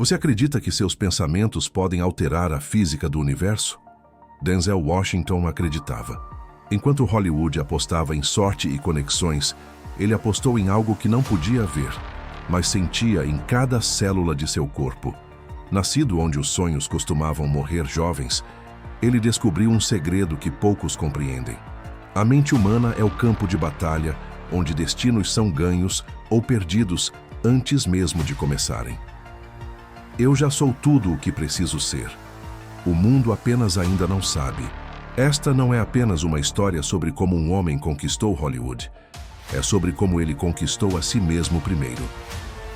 Você acredita que seus pensamentos podem alterar a física do universo? Denzel Washington acreditava. Enquanto Hollywood apostava em sorte e conexões, ele apostou em algo que não podia ver, mas sentia em cada célula de seu corpo. Nascido onde os sonhos costumavam morrer jovens, ele descobriu um segredo que poucos compreendem. A mente humana é o campo de batalha onde destinos são ganhos ou perdidos antes mesmo de começarem. Eu já sou tudo o que preciso ser. O mundo apenas ainda não sabe. Esta não é apenas uma história sobre como um homem conquistou Hollywood. É sobre como ele conquistou a si mesmo primeiro.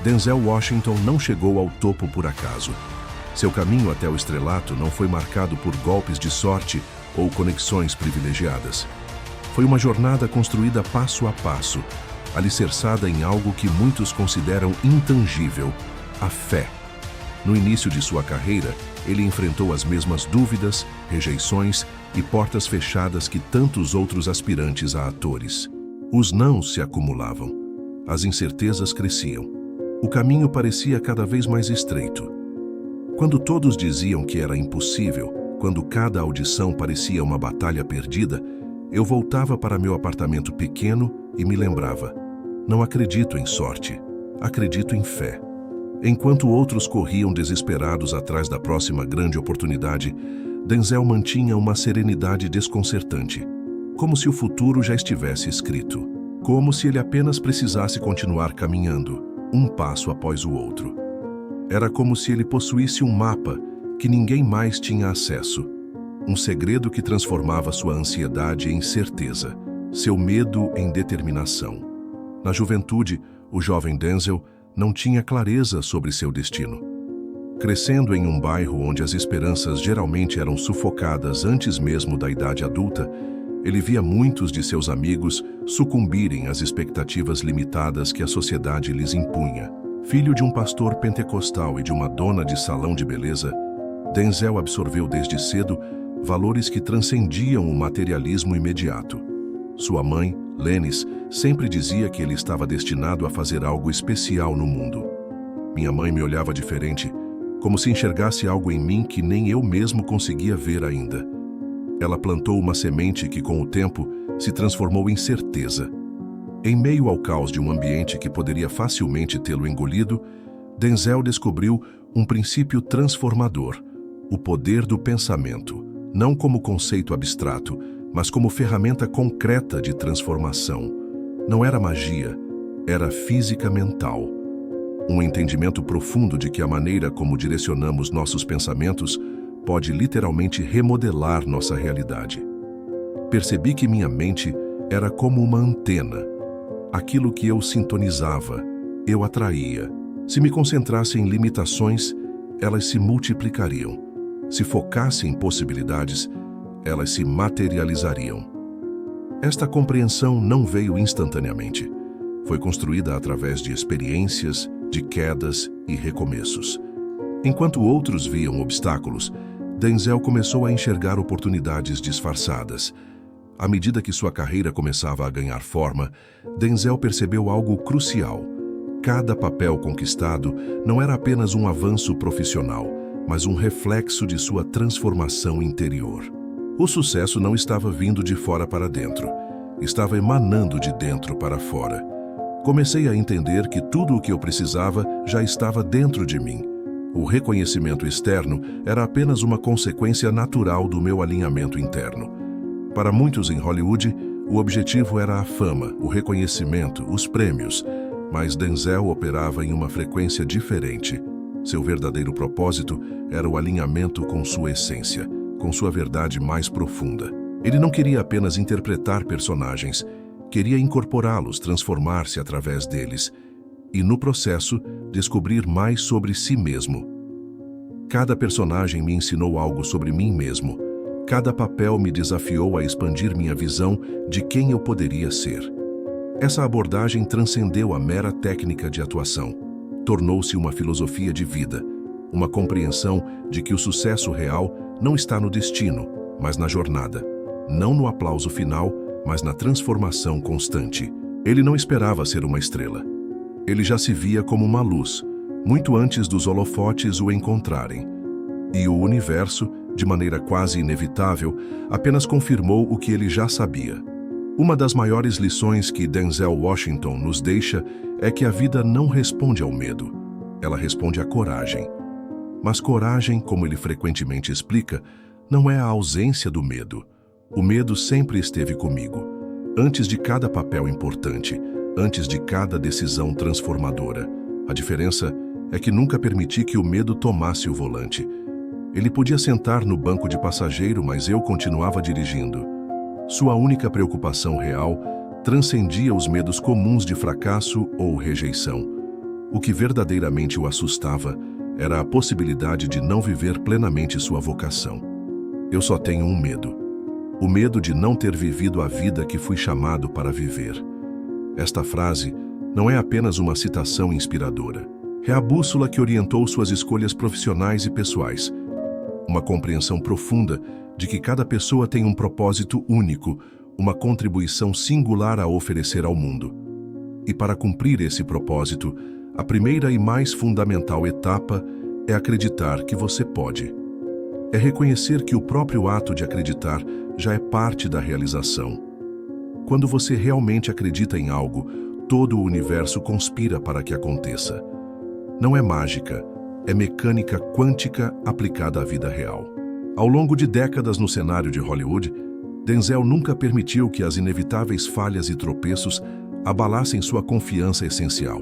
Denzel Washington não chegou ao topo por acaso. Seu caminho até o estrelato não foi marcado por golpes de sorte ou conexões privilegiadas. Foi uma jornada construída passo a passo, alicerçada em algo que muitos consideram intangível: a fé. No início de sua carreira, ele enfrentou as mesmas dúvidas, rejeições e portas fechadas que tantos outros aspirantes a atores. Os nãos se acumulavam. As incertezas cresciam. O caminho parecia cada vez mais estreito. Quando todos diziam que era impossível, quando cada audição parecia uma batalha perdida, eu voltava para meu apartamento pequeno e me lembrava: não acredito em sorte, acredito em fé. Enquanto outros corriam desesperados atrás da próxima grande oportunidade, Denzel mantinha uma serenidade desconcertante, como se o futuro já estivesse escrito, como se ele apenas precisasse continuar caminhando, um passo após o outro. Era como se ele possuísse um mapa que ninguém mais tinha acesso, um segredo que transformava sua ansiedade em certeza, seu medo em determinação. Na juventude, o jovem Denzel não tinha clareza sobre seu destino. Crescendo em um bairro onde as esperanças geralmente eram sufocadas antes mesmo da idade adulta, ele via muitos de seus amigos sucumbirem às expectativas limitadas que a sociedade lhes impunha. Filho de um pastor pentecostal e de uma dona de salão de beleza, Denzel absorveu desde cedo valores que transcendiam o materialismo imediato. Sua mãe, Lennis, sempre dizia que ele estava destinado a fazer algo especial no mundo. Minha mãe me olhava diferente, como se enxergasse algo em mim que nem eu mesmo conseguia ver ainda. Ela plantou uma semente que, com o tempo, se transformou em certeza. Em meio ao caos de um ambiente que poderia facilmente tê-lo engolido, Denzel descobriu um princípio transformador: o poder do pensamento, não como conceito abstrato, mas como ferramenta concreta de transformação. Não era magia, era física mental. Um entendimento profundo de que a maneira como direcionamos nossos pensamentos pode literalmente remodelar nossa realidade. Percebi que minha mente era como uma antena. Aquilo que eu sintonizava, eu atraía. Se me concentrasse em limitações, elas se multiplicariam. Se focasse em possibilidades, elas se materializariam. Esta compreensão não veio instantaneamente. Foi construída através de experiências, de quedas e recomeços. Enquanto outros viam obstáculos, Denzel começou a enxergar oportunidades disfarçadas. À medida que sua carreira começava a ganhar forma, Denzel percebeu algo crucial. Cada papel conquistado não era apenas um avanço profissional, mas um reflexo de sua transformação interior. O sucesso não estava vindo de fora para dentro, estava emanando de dentro para fora. Comecei a entender que tudo o que eu precisava já estava dentro de mim. O reconhecimento externo era apenas uma consequência natural do meu alinhamento interno. Para muitos em Hollywood, o objetivo era a fama, o reconhecimento, os prêmios, mas Denzel operava em uma frequência diferente. Seu verdadeiro propósito era o alinhamento com sua essência, com sua verdade mais profunda. Ele não queria apenas interpretar personagens, queria incorporá-los, transformar-se através deles e, no processo, descobrir mais sobre si mesmo. Cada personagem me ensinou algo sobre mim mesmo. Cada papel me desafiou a expandir minha visão de quem eu poderia ser. Essa abordagem transcendeu a mera técnica de atuação. Tornou-se uma filosofia de vida, uma compreensão de que o sucesso real não está no destino, mas na jornada. Não no aplauso final, mas na transformação constante. Ele não esperava ser uma estrela. Ele já se via como uma luz, muito antes dos holofotes o encontrarem. E o universo, de maneira quase inevitável, apenas confirmou o que ele já sabia. Uma das maiores lições que Denzel Washington nos deixa é que a vida não responde ao medo, ela responde à coragem. Mas coragem, como ele frequentemente explica, não é a ausência do medo. O medo sempre esteve comigo, antes de cada papel importante, antes de cada decisão transformadora. A diferença é que nunca permiti que o medo tomasse o volante. Ele podia sentar no banco de passageiro, mas eu continuava dirigindo. Sua única preocupação real transcendia os medos comuns de fracasso ou rejeição. O que verdadeiramente o assustava era a possibilidade de não viver plenamente sua vocação. Eu só tenho um medo. O medo de não ter vivido a vida que fui chamado para viver. Esta frase não é apenas uma citação inspiradora. É a bússola que orientou suas escolhas profissionais e pessoais. Uma compreensão profunda de que cada pessoa tem um propósito único, uma contribuição singular a oferecer ao mundo. E para cumprir esse propósito, a primeira e mais fundamental etapa é acreditar que você pode. É reconhecer que o próprio ato de acreditar já é parte da realização. Quando você realmente acredita em algo, todo o universo conspira para que aconteça. Não é mágica, é mecânica quântica aplicada à vida real. Ao longo de décadas no cenário de Hollywood, Denzel nunca permitiu que as inevitáveis falhas e tropeços abalassem sua confiança essencial.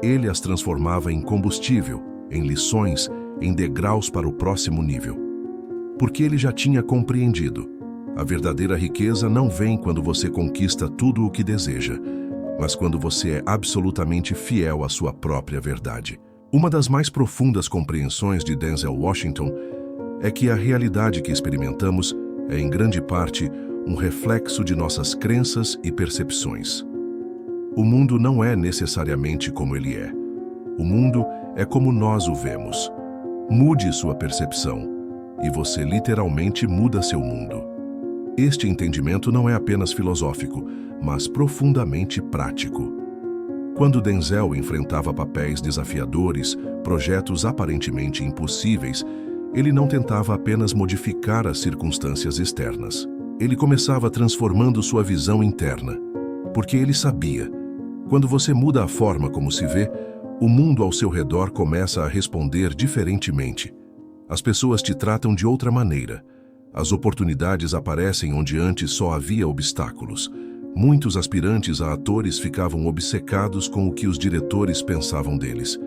Ele as transformava em combustível, em lições, em degraus para o próximo nível. Porque ele já tinha compreendido. A verdadeira riqueza não vem quando você conquista tudo o que deseja, mas quando você é absolutamente fiel à sua própria verdade. Uma das mais profundas compreensões de Denzel Washington é que a realidade que experimentamos é, em grande parte, um reflexo de nossas crenças e percepções. O mundo não é necessariamente como ele é. O mundo é como nós o vemos. Mude sua percepção, e você literalmente muda seu mundo. Este entendimento não é apenas filosófico, mas profundamente prático. Quando Denzel enfrentava papéis desafiadores, projetos aparentemente impossíveis, ele não tentava apenas modificar as circunstâncias externas. Ele começava transformando sua visão interna, porque ele sabia, quando você muda a forma como se vê, o mundo ao seu redor começa a responder diferentemente. As pessoas te tratam de outra maneira. As oportunidades aparecem onde antes só havia obstáculos. Muitos aspirantes a atores ficavam obcecados com o que os diretores pensavam deles.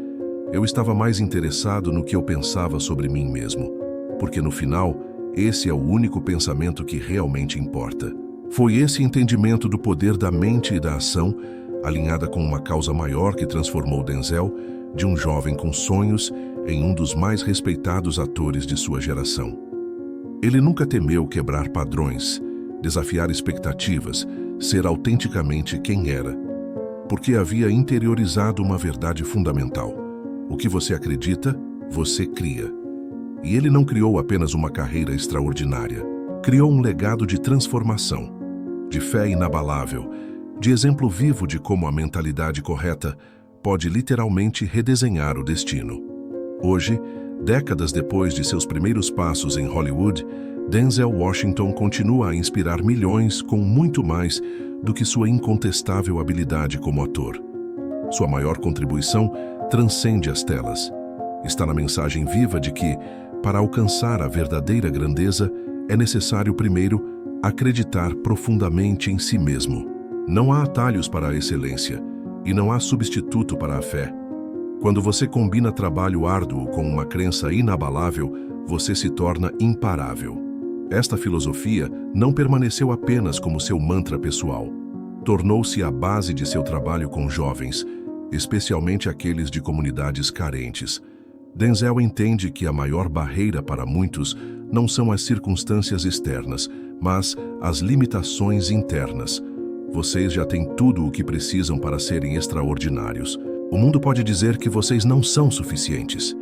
Eu estava mais interessado no que eu pensava sobre mim mesmo, porque no final, esse é o único pensamento que realmente importa. Foi esse entendimento do poder da mente e da ação, alinhada com uma causa maior, que transformou Denzel, de um jovem com sonhos, em um dos mais respeitados atores de sua geração. Ele nunca temeu quebrar padrões, desafiar expectativas, ser autenticamente quem era, porque havia interiorizado uma verdade fundamental. O que você acredita, você cria. E ele não criou apenas uma carreira extraordinária, criou um legado de transformação, de fé inabalável, de exemplo vivo de como a mentalidade correta pode literalmente redesenhar o destino. Hoje, décadas depois de seus primeiros passos em Hollywood, Denzel Washington continua a inspirar milhões com muito mais do que sua incontestável habilidade como ator. Sua maior contribuição transcende as telas. Está na mensagem viva de que, para alcançar a verdadeira grandeza, é necessário primeiro acreditar profundamente em si mesmo. Não há atalhos para a excelência e não há substituto para a fé. Quando você combina trabalho árduo com uma crença inabalável, você se torna imparável. Esta filosofia não permaneceu apenas como seu mantra pessoal. Tornou-se a base de seu trabalho com jovens, especialmente aqueles de comunidades carentes. Denzel entende que a maior barreira para muitos não são as circunstâncias externas, mas as limitações internas. Vocês já têm tudo o que precisam para serem extraordinários. O mundo pode dizer que vocês não são suficientes,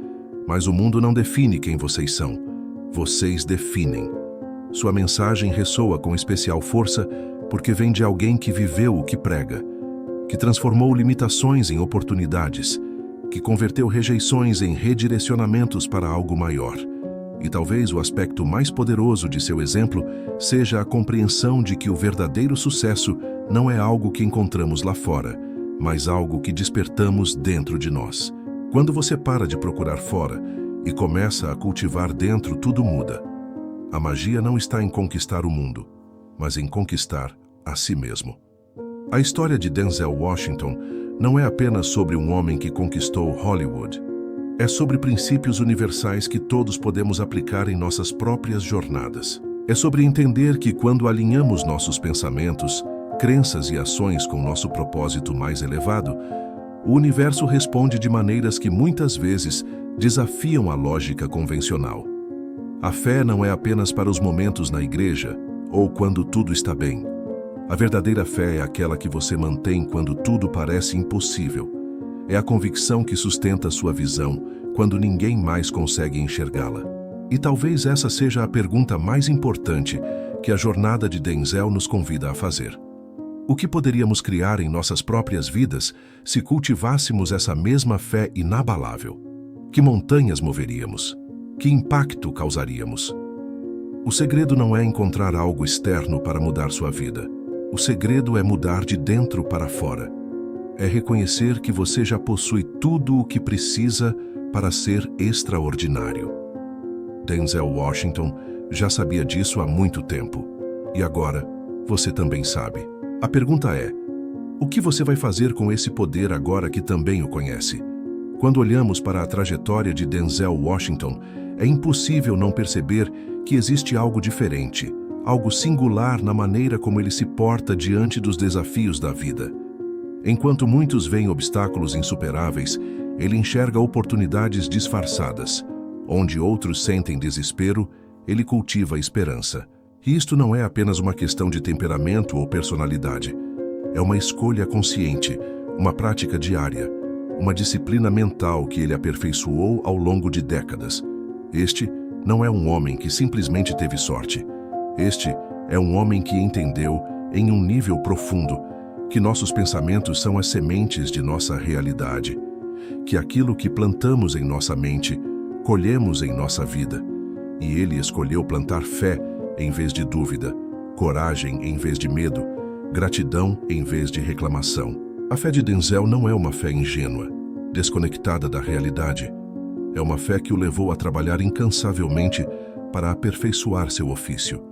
mas o mundo não define quem vocês são. Vocês definem. Sua mensagem ressoa com especial força porque vem de alguém que viveu o que prega, que transformou limitações em oportunidades, que converteu rejeições em redirecionamentos para algo maior. E talvez o aspecto mais poderoso de seu exemplo seja a compreensão de que o verdadeiro sucesso não é algo que encontramos lá fora, mas algo que despertamos dentro de nós. Quando você para de procurar fora e começa a cultivar dentro, tudo muda. A magia não está em conquistar o mundo, mas em conquistar a si mesmo. A história de Denzel Washington não é apenas sobre um homem que conquistou Hollywood. É sobre princípios universais que todos podemos aplicar em nossas próprias jornadas. É sobre entender que quando alinhamos nossos pensamentos, crenças e ações com nosso propósito mais elevado, o universo responde de maneiras que muitas vezes desafiam a lógica convencional. A fé não é apenas para os momentos na igreja ou quando tudo está bem. A verdadeira fé é aquela que você mantém quando tudo parece impossível. É a convicção que sustenta sua visão quando ninguém mais consegue enxergá-la. E talvez essa seja a pergunta mais importante que a jornada de Denzel nos convida a fazer. O que poderíamos criar em nossas próprias vidas se cultivássemos essa mesma fé inabalável? Que montanhas moveríamos? Que impacto causaríamos? O segredo não é encontrar algo externo para mudar sua vida. O segredo é mudar de dentro para fora. É reconhecer que você já possui tudo o que precisa para ser extraordinário. Denzel Washington já sabia disso há muito tempo. E agora, você também sabe. A pergunta é: o que você vai fazer com esse poder agora que também o conhece? Quando olhamos para a trajetória de Denzel Washington, é impossível não perceber que existe algo diferente, algo singular na maneira como ele se porta diante dos desafios da vida. Enquanto muitos veem obstáculos insuperáveis, ele enxerga oportunidades disfarçadas. Onde outros sentem desespero, ele cultiva esperança. E isto não é apenas uma questão de temperamento ou personalidade. É uma escolha consciente, uma prática diária, uma disciplina mental que ele aperfeiçoou ao longo de décadas. Este não é um homem que simplesmente teve sorte. Este é um homem que entendeu, em um nível profundo, que nossos pensamentos são as sementes de nossa realidade, que aquilo que plantamos em nossa mente, colhemos em nossa vida. E ele escolheu plantar fé em vez de dúvida, coragem em vez de medo, gratidão em vez de reclamação. A fé de Denzel não é uma fé ingênua, desconectada da realidade. É uma fé que o levou a trabalhar incansavelmente para aperfeiçoar seu ofício,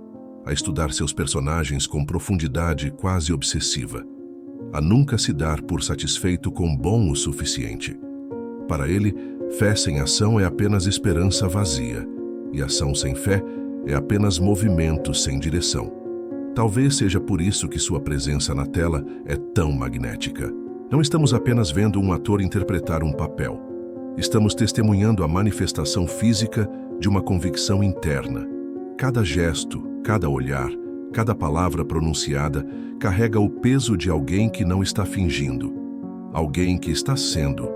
a estudar seus personagens com profundidade quase obsessiva, a nunca se dar por satisfeito com bom o suficiente. Para ele, fé sem ação é apenas esperança vazia, e ação sem fé é apenas movimento sem direção. Talvez seja por isso que sua presença na tela é tão magnética. Não estamos apenas vendo um ator interpretar um papel. Estamos testemunhando a manifestação física de uma convicção interna. Cada gesto, cada olhar, cada palavra pronunciada carrega o peso de alguém que não está fingindo, alguém que está sendo.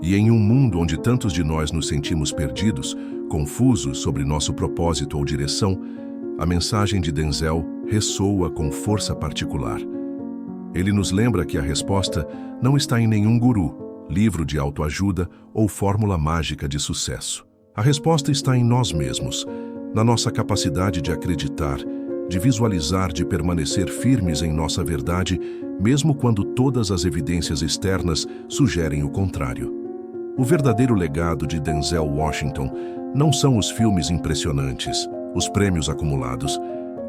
E em um mundo onde tantos de nós nos sentimos perdidos, confusos sobre nosso propósito ou direção, a mensagem de Denzel ressoa com força particular. Ele nos lembra que a resposta não está em nenhum guru, livro de autoajuda ou fórmula mágica de sucesso. A resposta está em nós mesmos, na nossa capacidade de acreditar, de visualizar, de permanecer firmes em nossa verdade, mesmo quando todas as evidências externas sugerem o contrário. O verdadeiro legado de Denzel Washington não são os filmes impressionantes, os prêmios acumulados,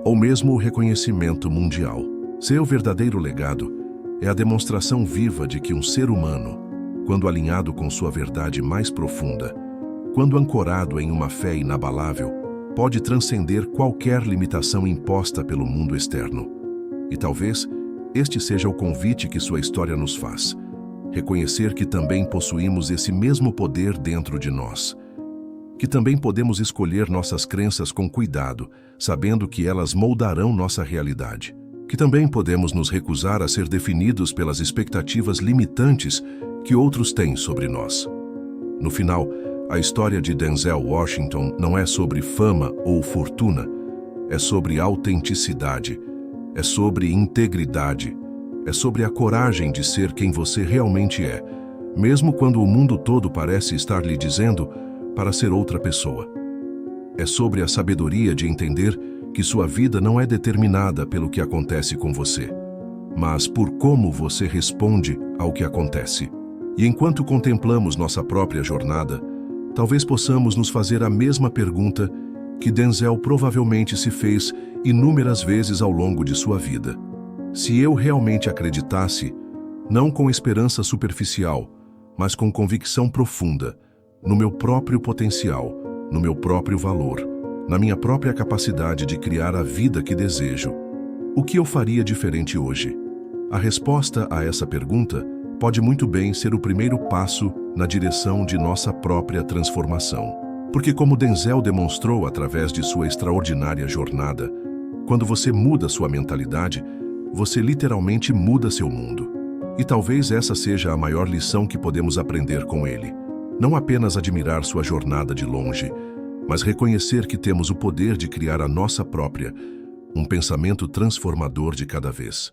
ou mesmo o reconhecimento mundial. Seu verdadeiro legado é a demonstração viva de que um ser humano, quando alinhado com sua verdade mais profunda, quando ancorado em uma fé inabalável, pode transcender qualquer limitação imposta pelo mundo externo. E talvez este seja o convite que sua história nos faz. Reconhecer que também possuímos esse mesmo poder dentro de nós. Que também podemos escolher nossas crenças com cuidado, sabendo que elas moldarão nossa realidade. Que também podemos nos recusar a ser definidos pelas expectativas limitantes que outros têm sobre nós. No final, a história de Denzel Washington não é sobre fama ou fortuna, é sobre autenticidade, é sobre integridade, é sobre a coragem de ser quem você realmente é, mesmo quando o mundo todo parece estar lhe dizendo para ser outra pessoa. É sobre a sabedoria de entender que sua vida não é determinada pelo que acontece com você, mas por como você responde ao que acontece. E enquanto contemplamos nossa própria jornada, talvez possamos nos fazer a mesma pergunta que Denzel provavelmente se fez inúmeras vezes ao longo de sua vida. Se eu realmente acreditasse, não com esperança superficial, mas com convicção profunda, no meu próprio potencial, no meu próprio valor, na minha própria capacidade de criar a vida que desejo, o que eu faria diferente hoje? A resposta a essa pergunta pode muito bem ser o primeiro passo na direção de nossa própria transformação. Porque, como Denzel demonstrou através de sua extraordinária jornada, quando você muda sua mentalidade, você literalmente muda seu mundo. E talvez essa seja a maior lição que podemos aprender com ele. Não apenas admirar sua jornada de longe, mas reconhecer que temos o poder de criar a nossa própria, um pensamento transformador de cada vez.